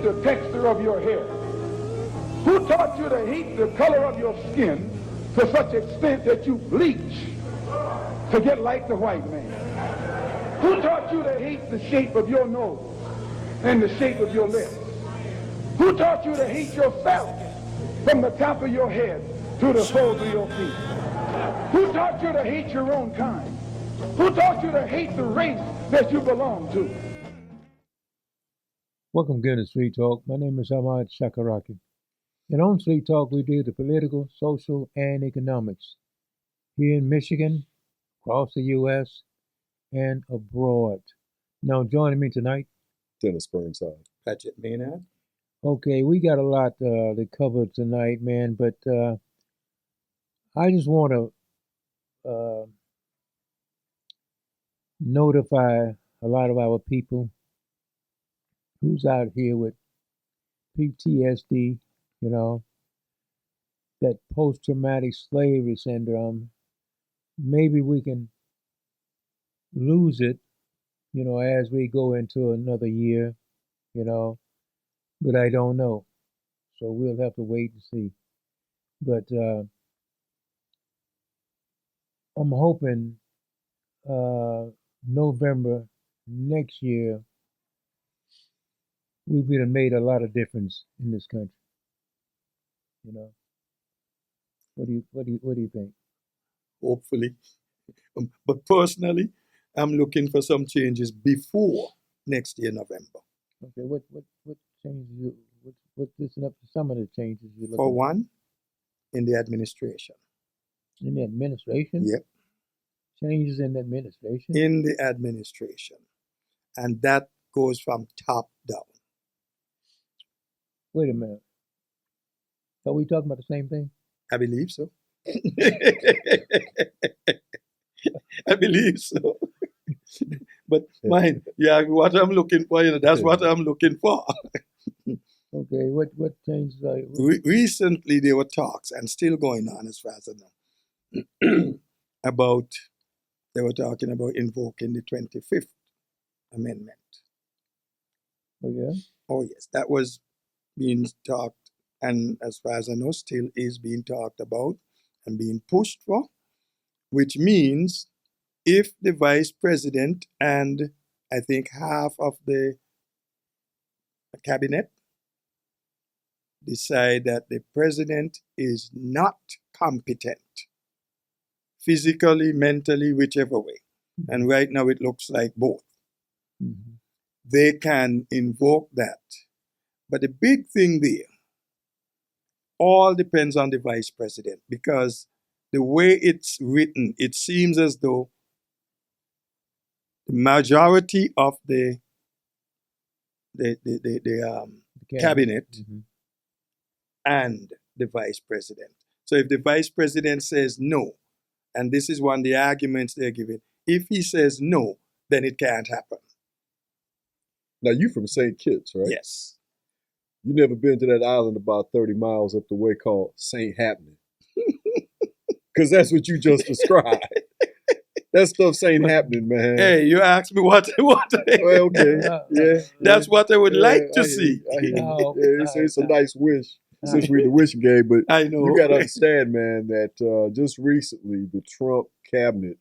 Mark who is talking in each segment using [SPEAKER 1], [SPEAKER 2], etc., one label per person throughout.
[SPEAKER 1] the texture of your hair? Who taught you to hate the color of your skin to such extent that you bleach to get like the white man? Who taught you to hate the shape of your nose and the shape of your lips? Who taught you to hate yourself from the top of your head to the soles of your feet? Who taught you to hate your own kind? Who taught you to hate the race that you belong to?
[SPEAKER 2] Welcome again to Street Talk. My name is Ahmad Shakaraki. And on Street Talk, we do the political, social, and economics here in Michigan, across the U.S., and abroad. Now, joining me tonight,
[SPEAKER 3] Dennis Burnside.
[SPEAKER 4] Patrick Maynard.
[SPEAKER 2] okay, we got a lot to cover tonight, man, but I just want to notify a lot of our people who's out here with PTSD, that post-traumatic slavery syndrome. Maybe we can lose it, as we go into another year, but I don't know. So we'll have to wait and see. But I'm hoping November next year we would have made a lot of difference in this country. What do you think?
[SPEAKER 4] Hopefully. But personally, I'm looking for some changes before next year, November.
[SPEAKER 2] Okay, what changes what's listen up to some of the changes you're looking
[SPEAKER 4] For one, in the administration.
[SPEAKER 2] in the administration?
[SPEAKER 4] Yep.
[SPEAKER 2] Changes in the administration?
[SPEAKER 4] In the administration. And that goes from top down.
[SPEAKER 2] Wait a minute. Are we talking about the same thing?
[SPEAKER 4] I believe so. I believe so. But mine, what I'm looking for, that's what I'm looking for.
[SPEAKER 2] Okay, what changes are you?
[SPEAKER 4] Recently, there were talks, and still going on as far as I know, they were talking about invoking the 25th Amendment.
[SPEAKER 2] Oh, yeah?
[SPEAKER 4] Oh, yes, that was being talked, and as far as I know, still is being talked about and being pushed for, which means if the vice president and I think half of the cabinet decide that the president is not competent, physically, mentally, whichever way, and right now it looks like both, they can invoke that. But the big thing there, all depends on the vice president, because the way it's written, it seems as though the majority of the cabinet and the vice president. So if the vice president says no, and this is one of the arguments they're giving, if he says no, then it can't happen.
[SPEAKER 3] Now, you from St. Kitts, right?
[SPEAKER 4] Yes.
[SPEAKER 3] You never been to that island about 30 miles up the way called St. Happening? Because that's what you just described. That stuff's ain't happening, man.
[SPEAKER 4] Hey, you asked me what.
[SPEAKER 3] Well, okay. Yeah.
[SPEAKER 4] That's what I would like to see.
[SPEAKER 3] It's a nice wish since we're in the wishing game, but
[SPEAKER 4] I know.
[SPEAKER 3] you got to understand, man, that just recently the Trump cabinet,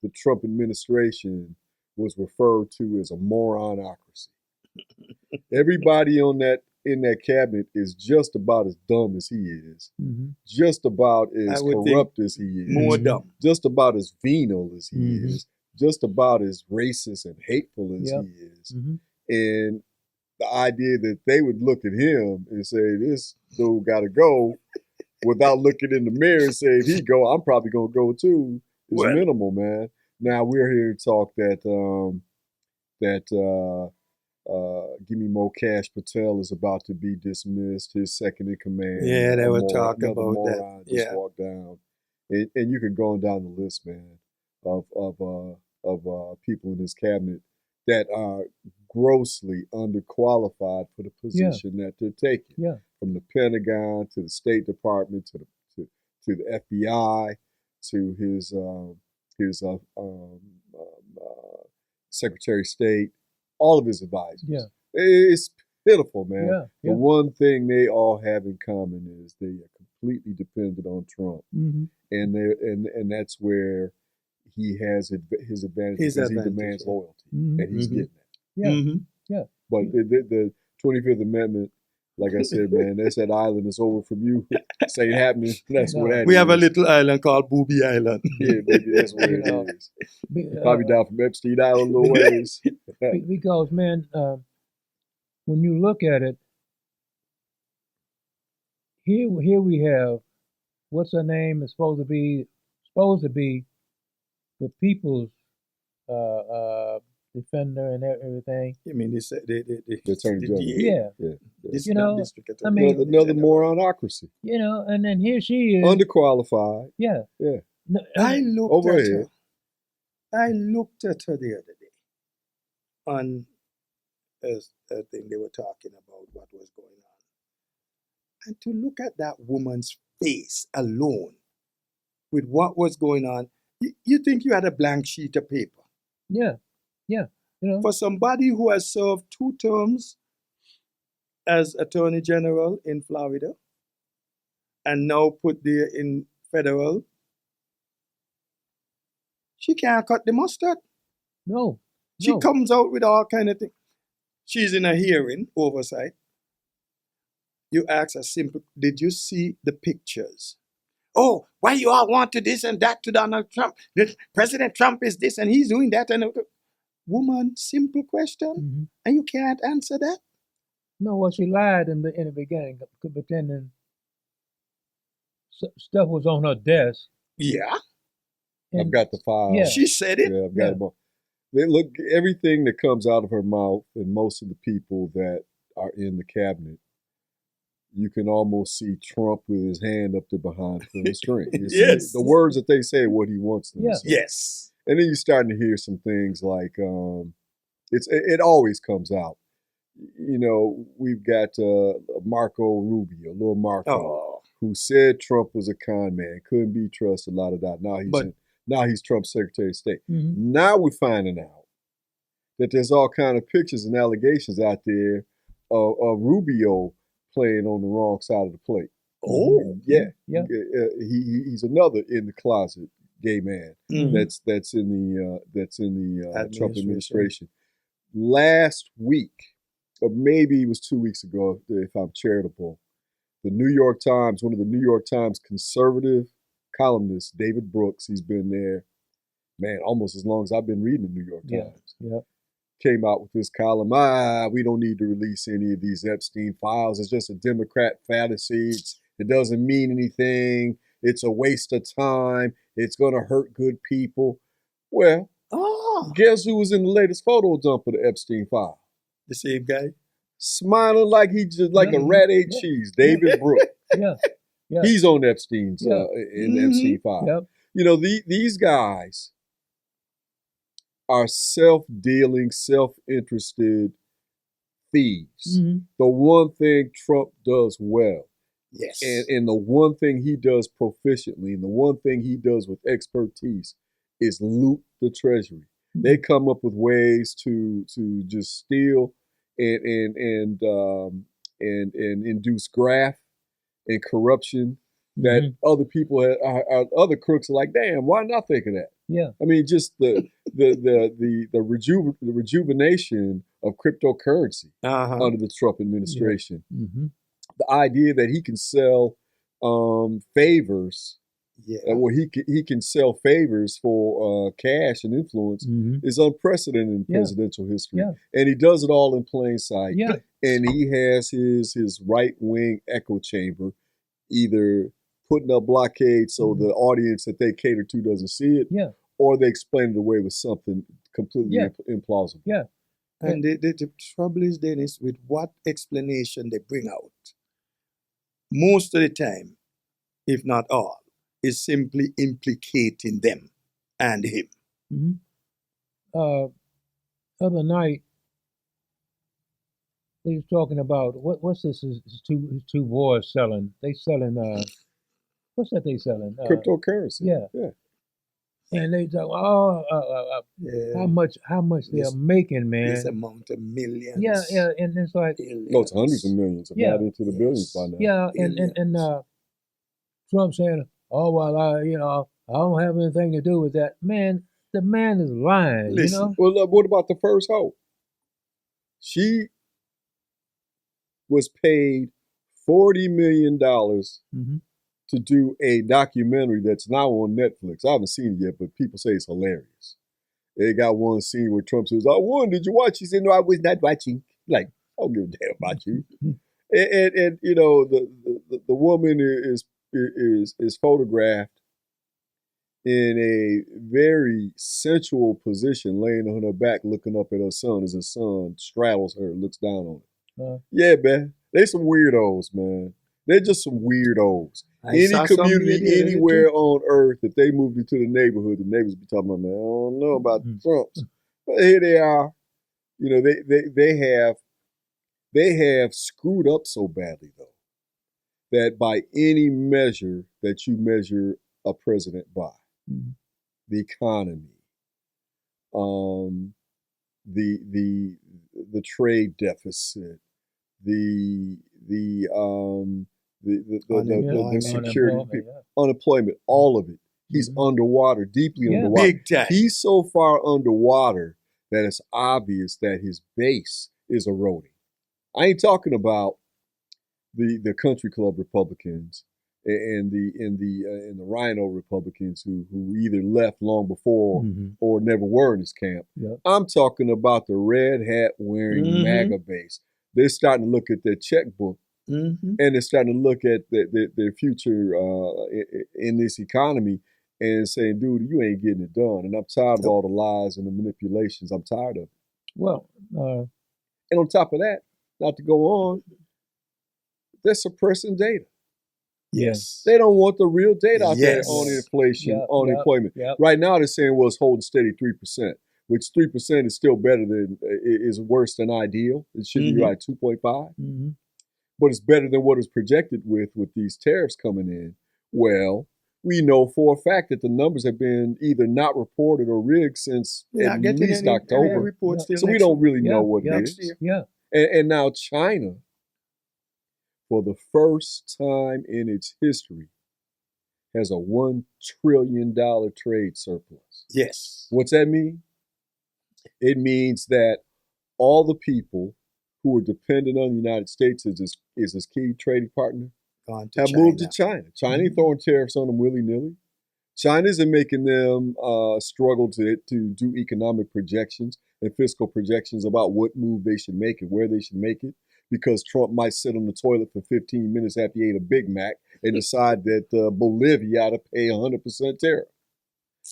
[SPEAKER 3] the Trump administration was referred to as a moronocracy. Everybody in that cabinet is just about as dumb as he is, just about as corrupt as he is,
[SPEAKER 4] more dumb,
[SPEAKER 3] just about as venal as he is, just about as racist and hateful as he is. And the idea that they would look at him and say, this dude got to go, without looking in the mirror and say, if he go, I'm probably going to go too, is minimal, man. Now we're here to talk that Gimme Mo Cash Patel is about to be dismissed, his second in command.
[SPEAKER 4] Yeah, they were talking about that.
[SPEAKER 3] Just walked down. And you can go on down the list, man, of people in this cabinet that are grossly underqualified for the position that they're taking.
[SPEAKER 2] Yeah.
[SPEAKER 3] From the Pentagon to the State Department to the FBI to his Secretary of State, all of his advisors.
[SPEAKER 2] Yeah.
[SPEAKER 3] It's pitiful, man.
[SPEAKER 2] Yeah,
[SPEAKER 3] The
[SPEAKER 2] yeah.
[SPEAKER 3] one thing they all have in common is they are completely dependent on Trump,
[SPEAKER 2] Mm-hmm.
[SPEAKER 3] and that's where he has his advantage
[SPEAKER 4] His
[SPEAKER 3] because he
[SPEAKER 4] advantage,
[SPEAKER 3] demands
[SPEAKER 4] yeah.
[SPEAKER 3] loyalty,
[SPEAKER 2] Mm-hmm.
[SPEAKER 3] and he's
[SPEAKER 4] Mhm.
[SPEAKER 3] getting that.
[SPEAKER 2] Yeah,
[SPEAKER 4] Mhm.
[SPEAKER 2] yeah.
[SPEAKER 3] But the 25th Amendment, like I said, man, that's that island is over from you. This ain't happening. That's what
[SPEAKER 2] No.
[SPEAKER 3] that
[SPEAKER 4] We have a
[SPEAKER 3] is.
[SPEAKER 4] little island called Booby Island.
[SPEAKER 3] Yeah, baby, that's what
[SPEAKER 2] You
[SPEAKER 3] it
[SPEAKER 2] know,
[SPEAKER 3] is.
[SPEAKER 2] Be-
[SPEAKER 3] Probably down from Epstein Island a little ways.
[SPEAKER 2] because, man, when you look at it, here we have what's her name is supposed to be the people's defender and everything.
[SPEAKER 4] You mean this,
[SPEAKER 3] The Attorney
[SPEAKER 4] the
[SPEAKER 3] General.
[SPEAKER 4] DA,
[SPEAKER 2] Yeah,
[SPEAKER 3] Yeah.
[SPEAKER 4] this
[SPEAKER 2] You know,
[SPEAKER 4] district
[SPEAKER 2] I
[SPEAKER 4] attorney,
[SPEAKER 2] mean-
[SPEAKER 3] Another
[SPEAKER 4] general.
[SPEAKER 3] moronocracy.
[SPEAKER 2] you know, and then here she is.
[SPEAKER 3] Underqualified.
[SPEAKER 2] Yeah,
[SPEAKER 3] Yeah.
[SPEAKER 2] No,
[SPEAKER 4] I looked
[SPEAKER 3] Over
[SPEAKER 4] at
[SPEAKER 3] here.
[SPEAKER 4] her. I looked at her the other day on a thing they were talking about what was going on. And to look at that woman's face alone with what was going on, you think you had a blank sheet of paper.
[SPEAKER 2] yeah, you know,
[SPEAKER 4] For somebody who has served 2 terms as Attorney General in Florida and now put there in federal, she can't cut the mustard.
[SPEAKER 2] no,
[SPEAKER 4] She
[SPEAKER 2] no.
[SPEAKER 4] comes out with all kind of things. She's in a hearing, oversight. You ask a simple, did you see the pictures? Oh, why you all want to this and that to Donald Trump? President Trump is this and he's doing that. And woman, simple question,
[SPEAKER 2] Mm-hmm.
[SPEAKER 4] and you can't answer that?
[SPEAKER 2] No, well, she lied in the beginning, pretending stuff was on her desk.
[SPEAKER 4] Yeah,
[SPEAKER 3] I've
[SPEAKER 2] And
[SPEAKER 3] got the file.
[SPEAKER 2] Yeah.
[SPEAKER 4] she said it.
[SPEAKER 3] Yeah, I've got
[SPEAKER 2] Yeah.
[SPEAKER 3] them all. They look, everything that comes out of her mouth and most of the people that are in the cabinet, you can almost see Trump with his hand up to behind the string. You see
[SPEAKER 4] Yes.
[SPEAKER 3] the words that they say, what he wants them
[SPEAKER 2] Yeah.
[SPEAKER 3] to say.
[SPEAKER 4] Yes.
[SPEAKER 3] And then you're starting to hear some things like, it always comes out. You know, we've got Marco Rubio, little Marco,
[SPEAKER 4] Oh,
[SPEAKER 3] who said Trump was a con man, couldn't be trusted, a lot of that. Now he's Trump's Secretary of State.
[SPEAKER 2] Mm-hmm.
[SPEAKER 3] Now we're finding out that there's all kind of pictures and allegations out there of Rubio playing on the wrong side of the plate.
[SPEAKER 4] oh,
[SPEAKER 3] Yeah,
[SPEAKER 2] Yeah.
[SPEAKER 3] he's another in the closet gay man
[SPEAKER 4] Mhm.
[SPEAKER 3] that's in the Trump
[SPEAKER 4] Administration.
[SPEAKER 3] administration. Last week, or maybe it was 2 weeks ago, if I'm charitable, the New York Times, one of the New York Times conservative columnists, David Brooks, he's been there, man, almost as long as I've been reading the New York
[SPEAKER 2] Yeah.
[SPEAKER 3] Times,
[SPEAKER 2] Yeah.
[SPEAKER 3] came out with this column, we don't need to release any of these Epstein files. It's just a Democrat fantasy. It doesn't mean anything. It's a waste of time. It's going to hurt good people. Well,
[SPEAKER 4] Oh,
[SPEAKER 3] guess who was in the latest photo dump of the Epstein file?
[SPEAKER 4] the same guy.
[SPEAKER 3] Smiling like he just like a
[SPEAKER 2] Yeah.
[SPEAKER 3] rat ate
[SPEAKER 2] Yeah.
[SPEAKER 3] cheese. David Brooks.
[SPEAKER 2] Yeah. Yeah.
[SPEAKER 3] He's on Epstein's
[SPEAKER 2] Yeah.
[SPEAKER 3] in the
[SPEAKER 4] Mhm.
[SPEAKER 3] Epstein file.
[SPEAKER 2] Yep.
[SPEAKER 3] You know, these guys are self-dealing, self-interested thieves.
[SPEAKER 2] Mm-hmm.
[SPEAKER 3] The one thing Trump does well,
[SPEAKER 4] Yes.
[SPEAKER 3] and the one thing he does proficiently, and the one thing he does with expertise is loot the treasury. They come up with ways to just steal and induce graft and corruption that other people other crooks are like, damn, why not think of that?
[SPEAKER 2] Yeah.
[SPEAKER 3] I mean, just the rejuvenation of cryptocurrency
[SPEAKER 4] Uh-huh.
[SPEAKER 3] under the Trump administration.
[SPEAKER 2] Mm-hmm.
[SPEAKER 3] The idea that he can sell favors,
[SPEAKER 4] Yeah.
[SPEAKER 3] where he can sell favors for cash and influence
[SPEAKER 2] Mm-hmm.
[SPEAKER 3] is unprecedented in
[SPEAKER 2] Yeah.
[SPEAKER 3] presidential history.
[SPEAKER 2] Yeah.
[SPEAKER 3] And he does it all in plain sight.
[SPEAKER 2] Yeah.
[SPEAKER 3] And he has his right wing echo chamber either putting up blockades so the audience that they cater to doesn't see it,
[SPEAKER 2] Yeah.
[SPEAKER 3] or they explain it away with something completely
[SPEAKER 2] Yeah.
[SPEAKER 3] implausible.
[SPEAKER 2] Yeah.
[SPEAKER 4] And the trouble is, Dennis, with what explanation they bring out, most of the time, if not all, is simply implicating them and him.
[SPEAKER 2] Mm-hmm. Other night, they was talking about what's this? His two boys selling. They selling what's that they selling?
[SPEAKER 3] Cryptocurrency.
[SPEAKER 2] Yeah.
[SPEAKER 3] Yeah.
[SPEAKER 2] and they talk, oh,
[SPEAKER 4] Yeah.
[SPEAKER 2] how much they're
[SPEAKER 4] This-
[SPEAKER 2] making,
[SPEAKER 4] This
[SPEAKER 2] man.
[SPEAKER 4] amount of millions.
[SPEAKER 2] Yeah, and it's like,
[SPEAKER 3] No, it's hundreds of millions, if
[SPEAKER 2] Yeah.
[SPEAKER 3] not into the billions by
[SPEAKER 4] Yes.
[SPEAKER 3] now.
[SPEAKER 2] yeah, and Trump saying, oh well, I don't have anything to do with that. Man, the man is lying.
[SPEAKER 4] Listen.
[SPEAKER 3] Well, look, what about the first hoe? She was paid $40 million
[SPEAKER 2] Mhm.
[SPEAKER 3] to do a documentary that's now on Netflix. I haven't seen it yet, but people say it's hilarious. They got one scene where Trump says, "I won. Did you watch?" He said, "No, I was not watching." Like, I don't give a damn about you. And you know, the woman is photographed in a very sensual position, laying on her back, looking up at her son as his son straddles her, looks down on her. Yeah, man, they some weirdos, man. They're just some weirdos.
[SPEAKER 4] I saw
[SPEAKER 3] Any
[SPEAKER 4] some
[SPEAKER 3] community
[SPEAKER 4] video
[SPEAKER 3] anywhere on earth, if they moved into the neighborhood, the neighbors be talking about, man, I don't know about the Trumps, but here they are. You know, they have screwed up so badly though that by any measure that you measure a president by, the economy, the trade deficit, the security, unemployment, all of it. He's underwater, deeply underwater.
[SPEAKER 4] Big time.
[SPEAKER 3] He's so far underwater that it's obvious that his base is eroding. I ain't talking about the country club Republicans and the Rhino Republicans who either left long before or never were in his camp.
[SPEAKER 2] Yep.
[SPEAKER 3] I'm talking about the red hat wearing MAGA base. They're starting to look at their checkbook and they're starting to look at their future in this economy and saying, dude, you ain't getting it done. And I'm tired of all the lies and the manipulations. I'm tired of it.
[SPEAKER 2] Well,
[SPEAKER 3] and on top of that, not to go on, they're suppressing data.
[SPEAKER 4] Yes.
[SPEAKER 3] They don't want the real data out there
[SPEAKER 4] Yes.
[SPEAKER 3] on inflation,
[SPEAKER 2] Yep,
[SPEAKER 3] on
[SPEAKER 2] yep,
[SPEAKER 3] employment.
[SPEAKER 2] yep.
[SPEAKER 3] Right now, they're saying, well, it's holding steady 3%, which 3% is still better than, is worse than ideal. It should be like 2.5. But it's better than what is projected with these tariffs coming in. Well, we know for a fact that the numbers have been either not reported or rigged since at least October. So we don't really know what it is.
[SPEAKER 2] Yeah.
[SPEAKER 3] And now China, for the first time in its history, has a $1 trillion trade surplus.
[SPEAKER 4] Yes.
[SPEAKER 3] What's that mean? It means that all the people who are dependent on the United States as his key trading partner have moved to China. China ain't throwing tariffs on them willy-nilly. China isn't making them struggle to do economic projections and fiscal projections about what move they should make and where they should make it, because Trump might sit on the toilet for 15 minutes after he ate a Big Mac and decide that Bolivia ought to pay 100% tariff.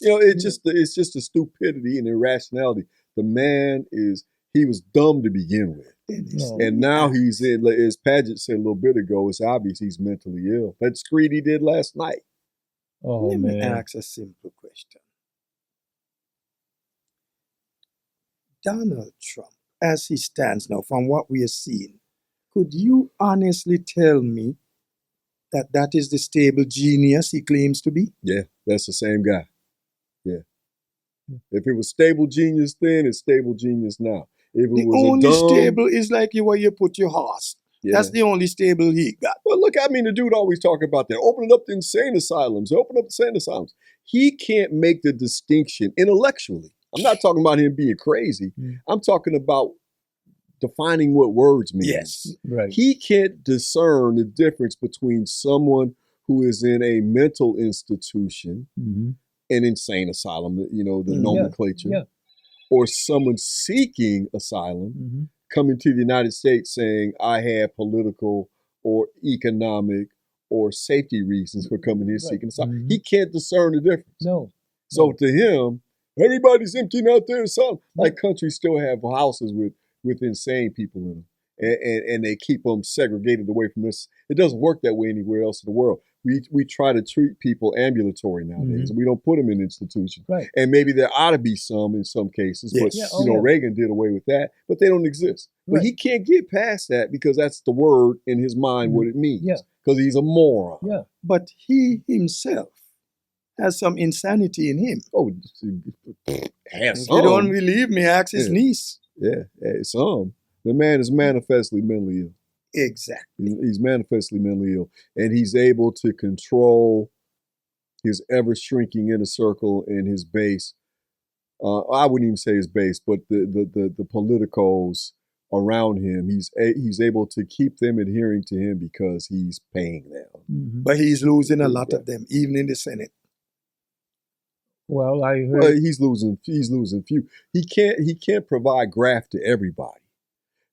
[SPEAKER 3] You know, it's just the stupidity and irrationality. The man he was dumb to begin with. And now he's in, as Padgett said a little bit ago, it's obvious he's mentally ill. That screed he did last night.
[SPEAKER 2] Oh,
[SPEAKER 4] Let
[SPEAKER 2] man.
[SPEAKER 4] me ask a simple question. Donald Trump, as he stands now, from what we are seeing, could you honestly tell me that is the stable genius he claims to be?
[SPEAKER 3] Yeah, that's the same guy. Yeah. If it was stable genius then, it's stable genius now. If it
[SPEAKER 4] The
[SPEAKER 3] was
[SPEAKER 4] only
[SPEAKER 3] a dumb,
[SPEAKER 4] stable is like where you put your horse.
[SPEAKER 3] Yeah.
[SPEAKER 4] That's the only stable he got.
[SPEAKER 3] Well, look, I mean, the dude always talk about that. Opening up the insane asylums. Open up the insane asylums. He can't make the distinction intellectually. I'm not talking about him being crazy. I'm talking about defining what words mean.
[SPEAKER 4] Yes.
[SPEAKER 2] Right.
[SPEAKER 3] He can't discern the difference between someone who is in a mental institution, an insane asylum, you know, the nomenclature, or someone seeking asylum, coming to the United States saying, I have political or economic or safety reasons for coming here seeking asylum. He can't discern the difference.
[SPEAKER 2] No.
[SPEAKER 3] So to him, everybody's emptying out their asylum. Like countries still have houses with insane people in them. And they keep them segregated away from this. It doesn't work that way anywhere else in the world. We try to treat people ambulatory nowadays. We don't put them in institutions.
[SPEAKER 2] Right.
[SPEAKER 3] And maybe there ought to be some in some cases, but Reagan did away with that. But they don't exist. But he can't get past that because that's the word in his mind what it means.
[SPEAKER 2] Yeah.
[SPEAKER 3] Because he's a moron.
[SPEAKER 2] Yeah.
[SPEAKER 4] But he himself has some insanity in him.
[SPEAKER 3] Oh, has
[SPEAKER 4] If you don't
[SPEAKER 3] some.
[SPEAKER 4] believe me, ask his
[SPEAKER 3] Yeah.
[SPEAKER 4] niece.
[SPEAKER 3] Yeah, some. The man is manifestly mentally ill.
[SPEAKER 4] Exactly.
[SPEAKER 3] He's manifestly mentally ill, and he's able to control his ever shrinking inner circle and his base. I wouldn't even say his base, but the politicos around him. He's able to keep them adhering to him because he's paying them.
[SPEAKER 2] Mhm.
[SPEAKER 4] But he's losing a lot of them, even in the Senate.
[SPEAKER 2] Well, I heard.
[SPEAKER 3] Well, he's losing few. He can't provide graft to everybody.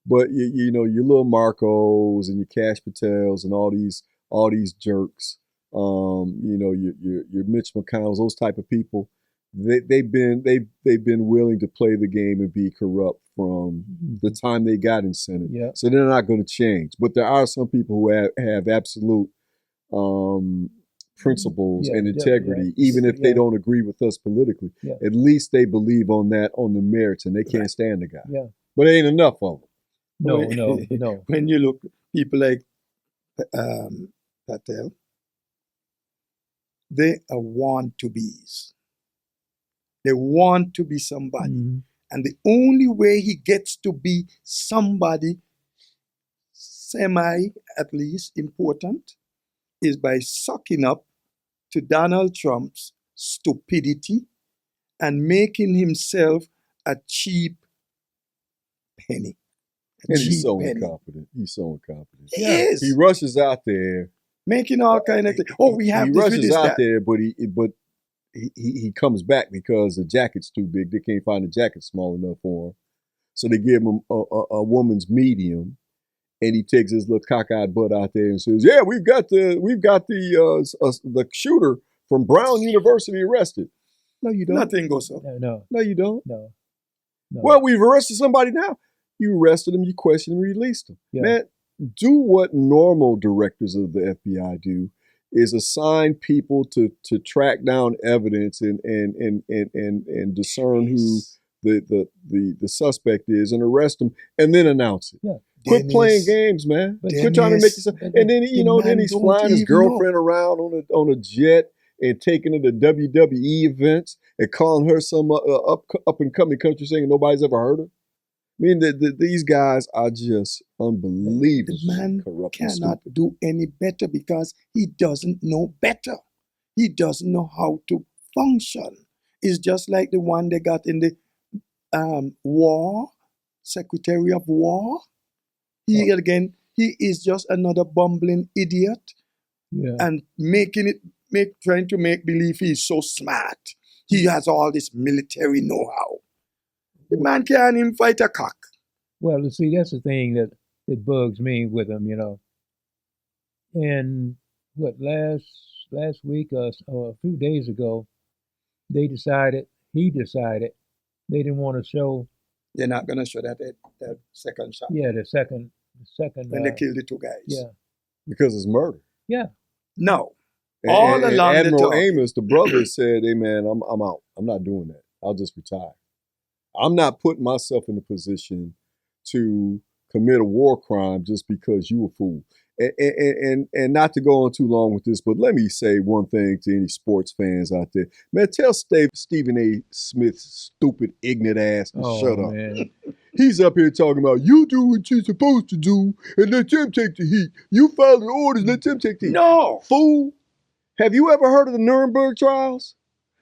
[SPEAKER 3] But you know, your little Marcos and your Cash Patels and all these jerks, you know, your Mitch McConnells, those type of people, they've been willing to play the game and be corrupt from the time they got in Senate.
[SPEAKER 2] Yeah.
[SPEAKER 3] So they're not going to change. But there are some people who have absolute principles
[SPEAKER 2] Yeah,
[SPEAKER 3] and
[SPEAKER 2] yeah,
[SPEAKER 3] integrity,
[SPEAKER 2] yeah.
[SPEAKER 3] even if they
[SPEAKER 2] Yeah.
[SPEAKER 3] don't agree with us politically.
[SPEAKER 2] Yeah.
[SPEAKER 3] At least they believe on the merits, and they can't
[SPEAKER 4] Right.
[SPEAKER 3] stand the guy.
[SPEAKER 2] Yeah.
[SPEAKER 3] But there ain't enough of them.
[SPEAKER 2] No,
[SPEAKER 4] When-
[SPEAKER 2] no.
[SPEAKER 4] When you look, people like Patel, they are want-to-bees. They want to be somebody.
[SPEAKER 2] Mhm.
[SPEAKER 4] And the only way he gets to be somebody semi, at least, important is by sucking up to Donald Trump's stupidity and making himself a cheap penny. A
[SPEAKER 3] And he's
[SPEAKER 4] cheap
[SPEAKER 3] so
[SPEAKER 4] penny.
[SPEAKER 3] incompetent. He's so incompetent.
[SPEAKER 4] He is.
[SPEAKER 3] He rushes out there.
[SPEAKER 4] Making all kind of things. Oh, we have
[SPEAKER 3] He
[SPEAKER 4] this, we
[SPEAKER 3] rushes
[SPEAKER 4] this,
[SPEAKER 3] out
[SPEAKER 4] that.
[SPEAKER 3] there, but he comes back because the jacket's too big. They can't find a jacket small enough for him. So they give him a woman's medium, and he takes his little cockeyed butt out there and says, "Yeah, we've got the shooter from Brown University arrested." No, you don't.
[SPEAKER 4] Nothing goes up.
[SPEAKER 2] No.
[SPEAKER 3] No, you don't.
[SPEAKER 2] No.
[SPEAKER 3] Well, we've arrested somebody now. You arrested him, you questioned him, released him.
[SPEAKER 2] Yeah.
[SPEAKER 3] Man, do what normal directors of the FBI do, is assign people to track down evidence and discern who the suspect is and arrest them and then announce it.
[SPEAKER 2] Yeah.
[SPEAKER 3] Quit playing
[SPEAKER 4] Dennis,
[SPEAKER 3] games, man.
[SPEAKER 2] But
[SPEAKER 3] Quit trying to make
[SPEAKER 4] Dennis,
[SPEAKER 3] yourself. And then
[SPEAKER 4] the
[SPEAKER 3] then
[SPEAKER 4] man
[SPEAKER 3] he's
[SPEAKER 4] don't
[SPEAKER 3] flying his
[SPEAKER 4] even know.
[SPEAKER 3] girlfriend around on a jet and taking her to WWE events and calling her some up and coming country singer nobody's ever heard of. I mean, these guys are just unbelievably
[SPEAKER 4] The man
[SPEAKER 3] corrupt and
[SPEAKER 4] cannot
[SPEAKER 3] stupid.
[SPEAKER 4] do any better because he doesn't know better. He doesn't know how to function. It's just like the one they got in the war, Secretary of War. He is just another bumbling idiot
[SPEAKER 2] Yeah.
[SPEAKER 4] and trying to make believe he's so smart. He has all this military know-how. The man can't even fight a cock.
[SPEAKER 2] Well, you see, that's the thing that bugs me with him, you know. And what last week or a few days ago, he decided they didn't want to show,
[SPEAKER 4] They're not gonna show that second shot
[SPEAKER 2] the second
[SPEAKER 4] when they killed the two guys.
[SPEAKER 2] yeah,
[SPEAKER 3] Because it's murder.
[SPEAKER 2] yeah,
[SPEAKER 4] No.
[SPEAKER 3] And-
[SPEAKER 4] All
[SPEAKER 3] and
[SPEAKER 4] along the
[SPEAKER 3] Admiral
[SPEAKER 4] talk.
[SPEAKER 3] Amos, the brother, said, "Hey man, I'm out. I'm not doing that. I'll just retire. I'm not putting myself in a position to commit a war crime just because you a fool." And not to go on too long with this, but let me say one thing to any sports fans out there. Man, tell Stephen A. Smith's stupid, ignorant ass to
[SPEAKER 2] oh
[SPEAKER 3] shut up.
[SPEAKER 2] man,
[SPEAKER 3] He's up here talking about you do what you're supposed to do and let them take the heat. You follow the orders, let them take the heat.
[SPEAKER 4] No.
[SPEAKER 3] Fool, have you ever heard of the Nuremberg trials?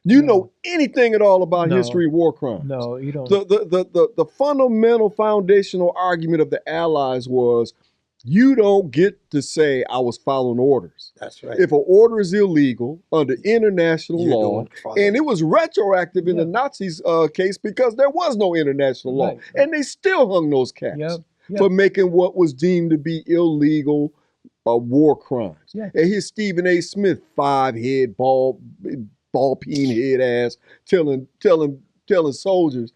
[SPEAKER 3] Do you know anything at all about
[SPEAKER 2] No.
[SPEAKER 3] history of war crimes?
[SPEAKER 2] no, you don't.
[SPEAKER 3] The fundamental foundational argument of the Allies was you don't get to say I was following orders.
[SPEAKER 4] That's right.
[SPEAKER 3] If an order is illegal under international
[SPEAKER 4] You
[SPEAKER 3] law,
[SPEAKER 4] don't follow
[SPEAKER 3] and it was retroactive in
[SPEAKER 2] Yeah.
[SPEAKER 3] the Nazis' case because there was no international law,
[SPEAKER 2] Right.
[SPEAKER 3] and they still hung those cats
[SPEAKER 2] Yeah, yeah.
[SPEAKER 3] for making what was deemed to be illegal war crimes.
[SPEAKER 2] Yeah.
[SPEAKER 3] And here's Stephen A. Smith, 5-head, ball peen head ass, telling soldiers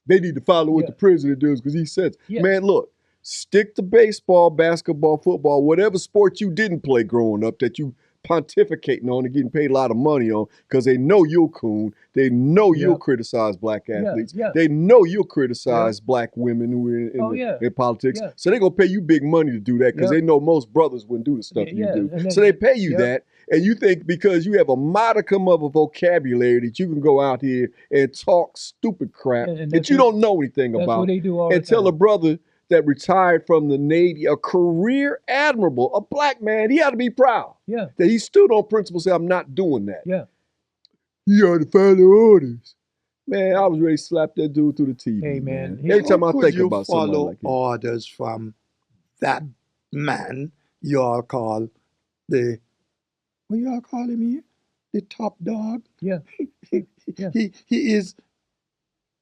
[SPEAKER 3] they need to follow what
[SPEAKER 2] Yeah.
[SPEAKER 3] the president does because he says,
[SPEAKER 2] Yeah.
[SPEAKER 3] man, look, stick to baseball, basketball, football, whatever sport you didn't play growing up that you pontificating on and getting paid a lot of money on because they know you'll coon. They know you'll
[SPEAKER 2] Yep.
[SPEAKER 3] criticize black athletes.
[SPEAKER 2] yeah.
[SPEAKER 3] They know you'll criticize black women who are
[SPEAKER 2] Oh, yeah.
[SPEAKER 3] in politics.
[SPEAKER 2] Yeah.
[SPEAKER 3] So they're going to pay you big money to do that because
[SPEAKER 2] Yep.
[SPEAKER 3] they know most brothers wouldn't do the stuff you
[SPEAKER 2] Yeah,
[SPEAKER 3] do.
[SPEAKER 2] and then-
[SPEAKER 3] So they pay you
[SPEAKER 2] Yep.
[SPEAKER 3] that. And you think because you have a modicum of a vocabulary that you can go out here and talk stupid crap
[SPEAKER 2] And
[SPEAKER 3] that
[SPEAKER 2] that's
[SPEAKER 3] you
[SPEAKER 2] what-
[SPEAKER 3] don't know anything
[SPEAKER 2] That's
[SPEAKER 3] about
[SPEAKER 2] what they do all the
[SPEAKER 3] and tell a
[SPEAKER 2] time.
[SPEAKER 3] brother that retired from the Navy, a career admiral, a black man, he ought to be proud
[SPEAKER 2] Yeah,
[SPEAKER 3] that he stood on principle, said, I'm not doing that.
[SPEAKER 2] yeah.
[SPEAKER 3] You ought to follow orders. Man, I was ready to slap that dude through the TV.
[SPEAKER 2] Hey, man, he-
[SPEAKER 3] Every time
[SPEAKER 4] How
[SPEAKER 3] I
[SPEAKER 4] could
[SPEAKER 3] think
[SPEAKER 4] you
[SPEAKER 3] about somebody
[SPEAKER 4] follow
[SPEAKER 3] like that.
[SPEAKER 4] orders from that man you all call the, what you all call him here? The top dog?
[SPEAKER 2] Yeah. Yeah.
[SPEAKER 4] He is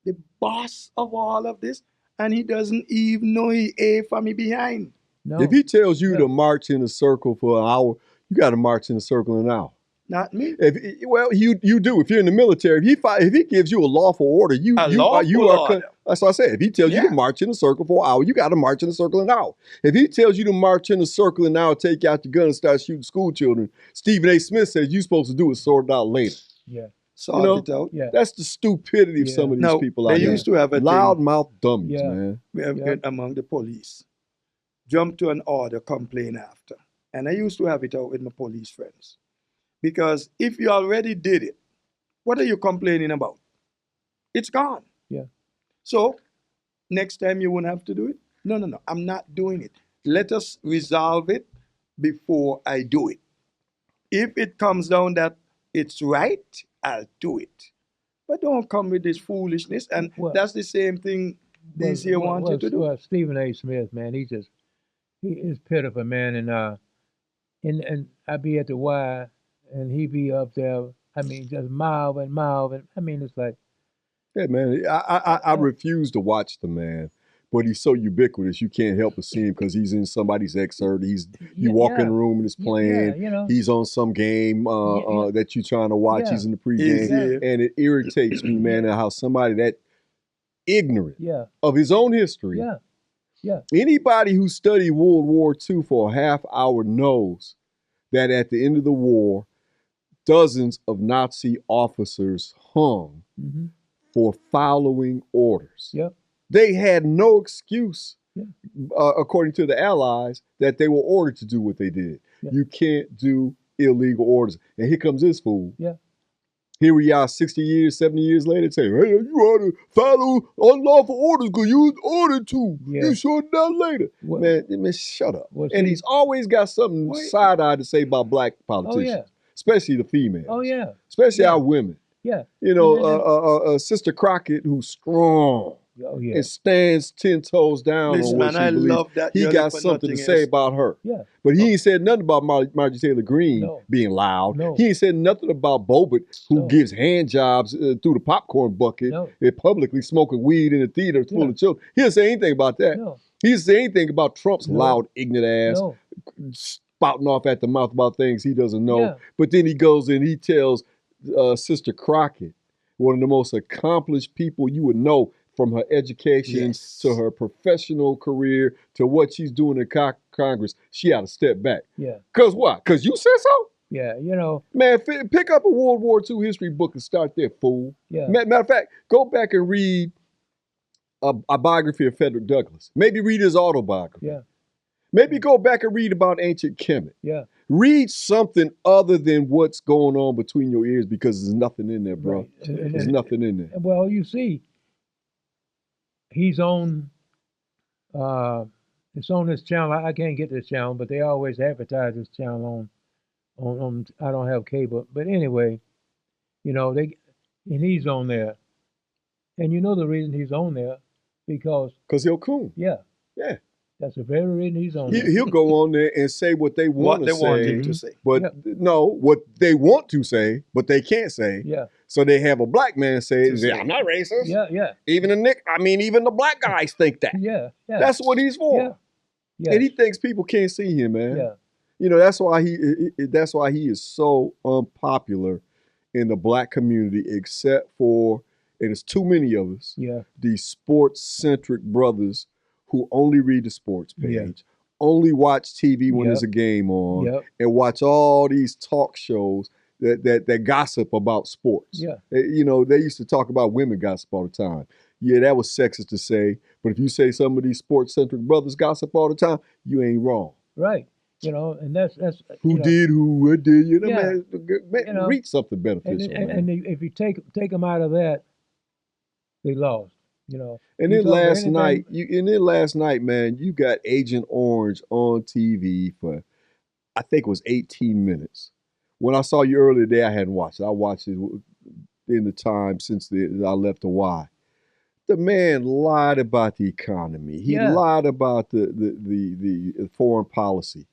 [SPEAKER 4] the boss of all of this, and he doesn't even know he A from me behind.
[SPEAKER 2] No.
[SPEAKER 3] If he tells you
[SPEAKER 2] Yeah.
[SPEAKER 3] to march in a circle for an hour, you got to march in a circle in an hour.
[SPEAKER 4] Not me.
[SPEAKER 3] Well, you do. If you're in the military, if he gives you a lawful order, you are.
[SPEAKER 4] order.
[SPEAKER 3] That's what I said. If he tells you
[SPEAKER 4] Yeah.
[SPEAKER 3] to march in a circle for an hour, you got to march in a circle in an hour. If he tells you to march in a circle in an hour, take out your gun and start shooting school children, Stephen A. Smith says you're supposed to do it, sort it out later.
[SPEAKER 2] Yeah,
[SPEAKER 4] Sort
[SPEAKER 3] know,
[SPEAKER 4] it out.
[SPEAKER 2] yeah.
[SPEAKER 3] That's the stupidity of
[SPEAKER 2] Yeah.
[SPEAKER 3] some of these
[SPEAKER 4] Now,
[SPEAKER 3] people
[SPEAKER 4] they
[SPEAKER 3] out there.
[SPEAKER 4] used to have a thing
[SPEAKER 3] Loudmouth dummies,
[SPEAKER 2] Yeah.
[SPEAKER 3] man.
[SPEAKER 2] Yeah.
[SPEAKER 4] among the police. Jump to an order, complain after. And I used to have it out with my police friends. Because if you already did it, what are you complaining about? It's gone.
[SPEAKER 2] Yeah.
[SPEAKER 4] So, next time you won't have to do it? No. I'm not doing it. Let us resolve it before I do it. If it comes down that it's right, I'll do it. But don't come with this foolishness. And
[SPEAKER 2] Well-
[SPEAKER 4] that's the same thing these here want you to do.
[SPEAKER 2] Well, Stephen A. Smith, man, he is pitiful, man, and I be at the Y, and he be up there. I mean, just mouth and. I mean, it's like,
[SPEAKER 3] Yeah, man. I refuse to watch the man, but he's so ubiquitous you can't help but see him because he's in somebody's excerpt. You walk in the room and it's playing.
[SPEAKER 2] Yeah, you know.
[SPEAKER 3] He's on some game
[SPEAKER 2] Yeah.
[SPEAKER 3] that you're trying to watch.
[SPEAKER 2] Yeah.
[SPEAKER 3] He's in the
[SPEAKER 4] He's
[SPEAKER 3] pregame,
[SPEAKER 4] here.
[SPEAKER 3] and it irritates me, man, how somebody that ignorant
[SPEAKER 2] Yeah,
[SPEAKER 3] of his own history.
[SPEAKER 2] yeah.
[SPEAKER 3] Anybody who studied World War II for a half hour knows that at the end of the war, dozens of Nazi officers hung
[SPEAKER 2] Mm-hmm.
[SPEAKER 3] for following orders.
[SPEAKER 2] Yep.
[SPEAKER 3] They had no excuse,
[SPEAKER 2] Yeah.
[SPEAKER 3] according to the Allies, that they were ordered to do what they did.
[SPEAKER 2] Yeah.
[SPEAKER 3] You can't do illegal orders. And here comes this fool.
[SPEAKER 2] Yeah.
[SPEAKER 3] Here we are 60 years, 70 years later saying, hey, you ought to follow unlawful orders because you was ordered to.
[SPEAKER 2] Yeah.
[SPEAKER 3] You shut it down later.
[SPEAKER 2] Well-
[SPEAKER 3] Man, shut up.
[SPEAKER 2] Well,
[SPEAKER 3] And
[SPEAKER 2] see-
[SPEAKER 3] he's always got something
[SPEAKER 4] Wait.
[SPEAKER 3] side-eyed to say about black
[SPEAKER 2] Oh
[SPEAKER 3] politicians,
[SPEAKER 2] yeah,
[SPEAKER 3] especially the females,
[SPEAKER 2] oh yeah,
[SPEAKER 3] especially
[SPEAKER 2] Yeah.
[SPEAKER 3] our women.
[SPEAKER 2] yeah.
[SPEAKER 3] You know,
[SPEAKER 2] And then-
[SPEAKER 3] Sister Crockett, who's strong
[SPEAKER 2] Oh yeah,
[SPEAKER 3] and stands 10 toes down
[SPEAKER 4] Listen,
[SPEAKER 3] on what
[SPEAKER 4] man,
[SPEAKER 3] she
[SPEAKER 4] I
[SPEAKER 3] believes.
[SPEAKER 4] love that.
[SPEAKER 3] He
[SPEAKER 4] you're
[SPEAKER 3] got
[SPEAKER 4] for
[SPEAKER 3] something to
[SPEAKER 4] nothing
[SPEAKER 3] say
[SPEAKER 4] else.
[SPEAKER 3] about her.
[SPEAKER 2] yeah.
[SPEAKER 3] But he ain't said nothing about Marjorie Taylor Greene
[SPEAKER 2] No.
[SPEAKER 3] being loud.
[SPEAKER 2] No.
[SPEAKER 3] He ain't said nothing about Bobbitt, who
[SPEAKER 2] No.
[SPEAKER 3] gives hand jobs through the popcorn bucket
[SPEAKER 2] No.
[SPEAKER 3] and publicly smoking weed in a theater full
[SPEAKER 2] Yeah.
[SPEAKER 3] of children. He didn't say anything about that.
[SPEAKER 2] No,
[SPEAKER 3] He didn't say anything about Trump's
[SPEAKER 2] No.
[SPEAKER 3] loud, ignorant ass
[SPEAKER 2] no.
[SPEAKER 3] spouting off at the mouth about things he doesn't know.
[SPEAKER 2] Yeah.
[SPEAKER 3] But then he goes and he tells Sister Crockett, one of the most accomplished people you would know, from her education
[SPEAKER 4] Yes.
[SPEAKER 3] to her professional career to what she's doing in Congress, she ought to step back.
[SPEAKER 2] Yeah,
[SPEAKER 3] Because what? Because you said so?
[SPEAKER 2] yeah. You know,
[SPEAKER 3] Man, pick up a World War II history book and start there, fool.
[SPEAKER 2] yeah,
[SPEAKER 3] Matter of fact, go back and read a biography of Frederick Douglass. Maybe read his autobiography.
[SPEAKER 2] yeah,
[SPEAKER 3] Maybe go back and read about ancient Kemet.
[SPEAKER 2] yeah.
[SPEAKER 3] Read something other than what's going on between your ears because there's nothing in there, bro.
[SPEAKER 2] Right. And-
[SPEAKER 3] There's
[SPEAKER 2] and-
[SPEAKER 3] nothing in there.
[SPEAKER 2] Well, you see, he's on. It's on this channel. I can't get this channel, but they always advertise this channel on. I don't have cable, but anyway, you know and he's on there, and you know the reason he's on there because
[SPEAKER 3] Because he'll coon.
[SPEAKER 2] yeah, that's the very reason he's on there.
[SPEAKER 3] He'll go on there and say what they
[SPEAKER 4] What
[SPEAKER 3] want
[SPEAKER 4] they
[SPEAKER 3] to
[SPEAKER 4] want
[SPEAKER 3] say.
[SPEAKER 4] him to say.
[SPEAKER 3] But
[SPEAKER 2] Yeah.
[SPEAKER 3] no, what they want to say, but they can't say.
[SPEAKER 2] Yeah,
[SPEAKER 3] So they have a black man say,
[SPEAKER 4] To say.
[SPEAKER 3] I'm not racist.
[SPEAKER 2] yeah,
[SPEAKER 3] Even the black guys think that.
[SPEAKER 2] yeah.
[SPEAKER 3] That's what he's for.
[SPEAKER 2] Yeah, yeah,
[SPEAKER 3] And he thinks people can't see him, man.
[SPEAKER 2] yeah,
[SPEAKER 3] You know, that's why he is so unpopular in the black community, except for, and it's too many of us,
[SPEAKER 2] yeah,
[SPEAKER 3] these sports-centric brothers who only read the sports page,
[SPEAKER 2] Yeah.
[SPEAKER 3] only watch TV when
[SPEAKER 2] Yep.
[SPEAKER 3] there's a game on,
[SPEAKER 2] Yep.
[SPEAKER 3] and watch all these talk shows that gossip about sports.
[SPEAKER 2] Yeah.
[SPEAKER 3] You know, they used to talk about women gossip all the time. Yeah, that was sexist to say, but if you say some of these sports-centric brothers gossip all the time, you ain't wrong.
[SPEAKER 2] Right. You know, and that's
[SPEAKER 3] Who
[SPEAKER 2] you know,
[SPEAKER 3] did, who, what did, you know,
[SPEAKER 2] Yeah.
[SPEAKER 3] man,
[SPEAKER 2] You know,
[SPEAKER 3] read something
[SPEAKER 2] and
[SPEAKER 3] beneficial, man.
[SPEAKER 2] and if you take them out of that, they lost. You know.
[SPEAKER 3] And
[SPEAKER 2] You
[SPEAKER 3] then
[SPEAKER 2] talk about
[SPEAKER 3] last night, man, you got Agent Orange on TV for, I think it was 18 minutes. When I saw you earlier today, I hadn't watched it. I watched it in the time since I left Hawaii. The man lied about the economy. He
[SPEAKER 2] Yeah.
[SPEAKER 3] lied about the foreign policy.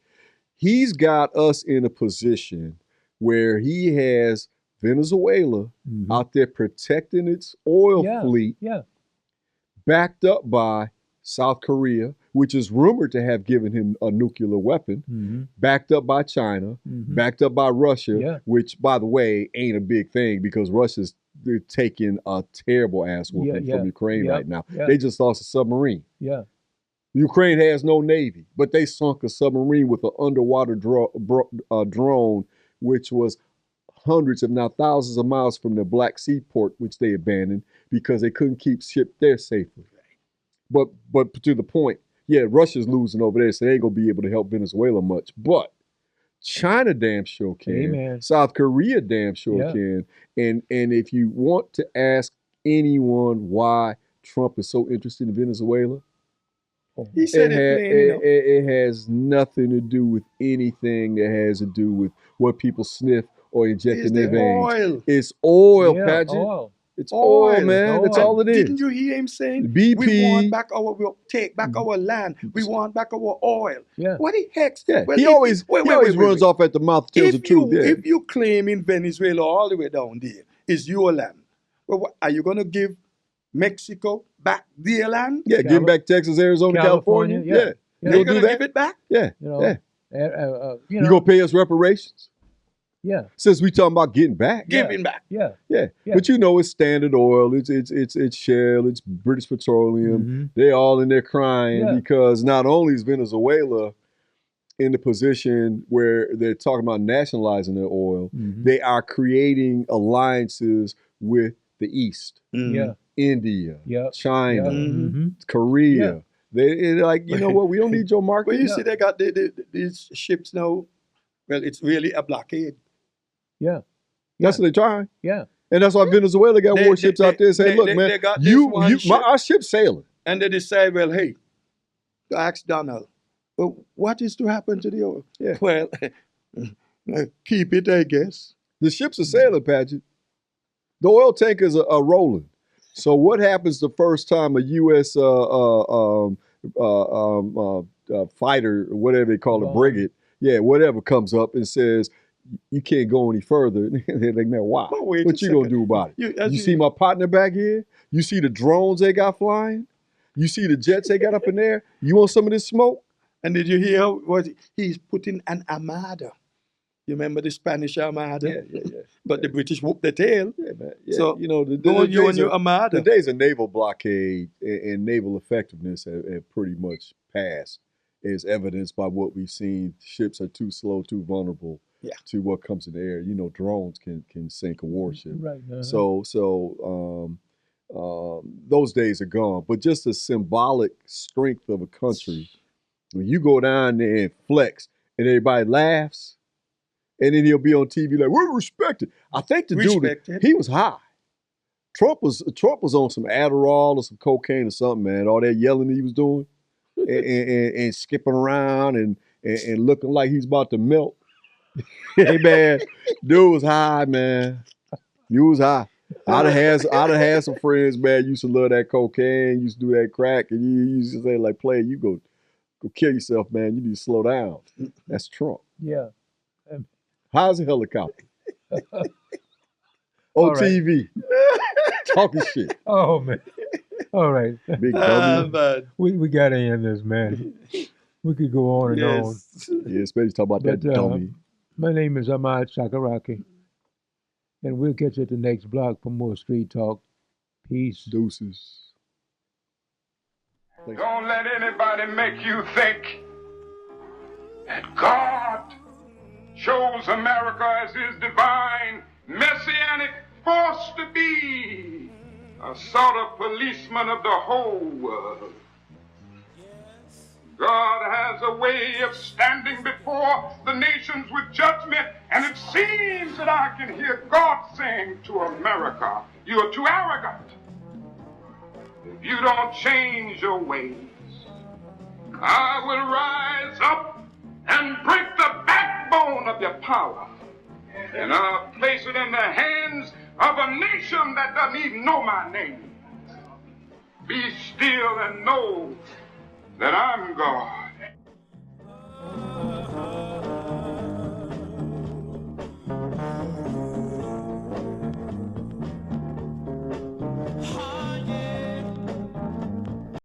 [SPEAKER 3] He's got us in a position where he has Venezuela
[SPEAKER 2] Mhm.
[SPEAKER 3] out there protecting its oil
[SPEAKER 2] Yeah.
[SPEAKER 3] fleet,
[SPEAKER 2] Yeah.
[SPEAKER 3] backed up by South Korea, which is rumored to have given him a nuclear weapon,
[SPEAKER 2] Mm-hmm.
[SPEAKER 3] backed up by China,
[SPEAKER 2] Mm-hmm.
[SPEAKER 3] backed up by Russia,
[SPEAKER 2] Yeah.
[SPEAKER 3] which, by the way, ain't a big thing because they're taking a terrible ass whooping
[SPEAKER 2] Yeah.
[SPEAKER 3] from Ukraine
[SPEAKER 2] Yeah.
[SPEAKER 3] right now.
[SPEAKER 2] Yeah.
[SPEAKER 3] They just lost a submarine.
[SPEAKER 2] Yeah.
[SPEAKER 3] Ukraine has no navy, but they sunk a submarine with an underwater drone, which was hundreds, if not thousands of miles from the Black Sea port, which they abandoned because they couldn't keep ship there safely. But to the point, yeah, Russia's losing over there, so they ain't gonna be able to help Venezuela much. But China damn sure can.
[SPEAKER 2] Amen.
[SPEAKER 3] South Korea damn sure
[SPEAKER 2] Yeah.
[SPEAKER 3] can. And if you want to ask anyone why Trump is so interested in Venezuela,
[SPEAKER 4] He said it plain, you know.
[SPEAKER 3] it has nothing to do with anything that has to do with what people sniff or inject
[SPEAKER 4] It's
[SPEAKER 3] in their
[SPEAKER 4] the
[SPEAKER 3] veins.
[SPEAKER 4] oil.
[SPEAKER 3] It's oil,
[SPEAKER 2] Yeah.
[SPEAKER 3] Paget.
[SPEAKER 2] Oil.
[SPEAKER 3] It's oil,
[SPEAKER 4] Oil.
[SPEAKER 3] man. That's
[SPEAKER 2] Oil.
[SPEAKER 3] all it is.
[SPEAKER 4] Didn't you hear him saying,
[SPEAKER 3] BP.
[SPEAKER 4] we want back we'll take back our land. We want back our oil.
[SPEAKER 2] Yeah.
[SPEAKER 4] What the heck?
[SPEAKER 3] Yeah,
[SPEAKER 4] Well,
[SPEAKER 3] he
[SPEAKER 4] if
[SPEAKER 3] always
[SPEAKER 4] you-
[SPEAKER 3] he always runs off at the mouth, tells the truth. Yeah.
[SPEAKER 4] If you claim in Venezuela all the way down there is your land, well, what, are you going to give Mexico back their land?
[SPEAKER 3] Yeah, give back Texas, Arizona, California.
[SPEAKER 2] California, yeah.
[SPEAKER 3] You
[SPEAKER 4] Are
[SPEAKER 3] gonna
[SPEAKER 4] you
[SPEAKER 3] do
[SPEAKER 4] going to
[SPEAKER 3] that?
[SPEAKER 4] give it back?
[SPEAKER 3] Yeah.
[SPEAKER 2] You know.
[SPEAKER 3] Yeah.
[SPEAKER 2] You
[SPEAKER 3] You
[SPEAKER 2] know.
[SPEAKER 3] gonna pay us reparations?
[SPEAKER 2] Yeah.
[SPEAKER 3] Since we talking about getting back.
[SPEAKER 4] Giving back.
[SPEAKER 2] Yeah.
[SPEAKER 3] Yeah.
[SPEAKER 2] Yeah.
[SPEAKER 3] But you know it's Standard Oil, it's Shell, it's British Petroleum.
[SPEAKER 2] Mm-hmm.
[SPEAKER 3] They're all in there crying
[SPEAKER 2] Yeah.
[SPEAKER 3] because not only is Venezuela in the position where they're talking about nationalizing their oil,
[SPEAKER 2] Mm-hmm.
[SPEAKER 3] they are creating alliances with the East,
[SPEAKER 2] Yeah.
[SPEAKER 3] India,
[SPEAKER 2] Yeah.
[SPEAKER 3] China,
[SPEAKER 2] Yeah.
[SPEAKER 4] Mhm.
[SPEAKER 2] Mm-hmm.
[SPEAKER 3] Korea.
[SPEAKER 2] Yeah.
[SPEAKER 3] They're like, you know what? We don't need your market.
[SPEAKER 4] Well, you
[SPEAKER 2] Yeah.
[SPEAKER 4] see, they got these ships now. Well, it's really a blockade.
[SPEAKER 2] Yeah.
[SPEAKER 3] That's what they're trying.
[SPEAKER 2] Yeah.
[SPEAKER 3] And that's why Venezuela got warships out there saying, look, man,
[SPEAKER 4] they got this one ship,
[SPEAKER 3] our ship's sailing.
[SPEAKER 4] and they decide, well, hey, ask Donald, well, what is to happen to the oil?
[SPEAKER 3] Yeah.
[SPEAKER 4] Well, keep it, I guess.
[SPEAKER 3] The ships are sailing, Paget. The oil tankers are rolling. So what happens the first time a U.S. Fighter, or whatever they call it, brigade, whatever comes up and says, you can't go any further. They're like, man, why?
[SPEAKER 4] But wait
[SPEAKER 3] What
[SPEAKER 4] a
[SPEAKER 3] you gonna
[SPEAKER 4] second.
[SPEAKER 3] do about it?
[SPEAKER 4] As
[SPEAKER 3] You see my partner back here? You see the drones they got flying? You see the jets they got up in there? You want some of this smoke?
[SPEAKER 4] And did you hear what he's putting an armada? You remember the Spanish armada?
[SPEAKER 3] Yeah.
[SPEAKER 4] But the British whooped the tail.
[SPEAKER 3] Yeah, man. Yeah,
[SPEAKER 4] So,
[SPEAKER 3] you know,
[SPEAKER 4] Go on, you and your
[SPEAKER 3] the
[SPEAKER 4] armada.
[SPEAKER 3] days of naval blockade and naval effectiveness have pretty much passed, as evidenced by what we've seen. Ships are too slow, too vulnerable to what comes in the air. You know, drones can sink a warship.
[SPEAKER 2] Right. Uh-huh.
[SPEAKER 3] So those days are gone. But just the symbolic strength of a country, when you go down there and flex and everybody laughs, and then he'll be on TV like, we're respected. I think the dude, he was high. Trump was on some Adderall or some cocaine or something, man. All that yelling he was doing and skipping around and looking like he's about to melt. Hey, man, dude was high, man. You was high. I'd have had some friends, man, used to love that cocaine, used to do that crack, and you used to say, like, player, you go kill yourself, man. You need to slow down. That's Trump.
[SPEAKER 2] Yeah.
[SPEAKER 3] How's a helicopter? On
[SPEAKER 2] All right.
[SPEAKER 3] TV. Talking shit.
[SPEAKER 2] Oh man. All right.
[SPEAKER 3] Big dummy.
[SPEAKER 4] But
[SPEAKER 2] We gotta end this, man. We could go on and on.
[SPEAKER 4] yes.
[SPEAKER 3] Yeah, especially talk about that
[SPEAKER 2] But,
[SPEAKER 3] dummy.
[SPEAKER 2] My name is Ahmad Sakaraki. And we'll catch you at the next block for more street talk. Peace.
[SPEAKER 3] Deuces.
[SPEAKER 1] Don't let anybody make you think that God chose America as his divine messianic force to be a sort of policeman of the whole world. God has a way of standing before the nations with judgment, and it seems that I can hear God saying to America, you are too arrogant. If you don't change your ways, I will rise up and break the backbone of your power, and I'll place it in the hands of a nation that doesn't even know my name. Be still and know that I'm God.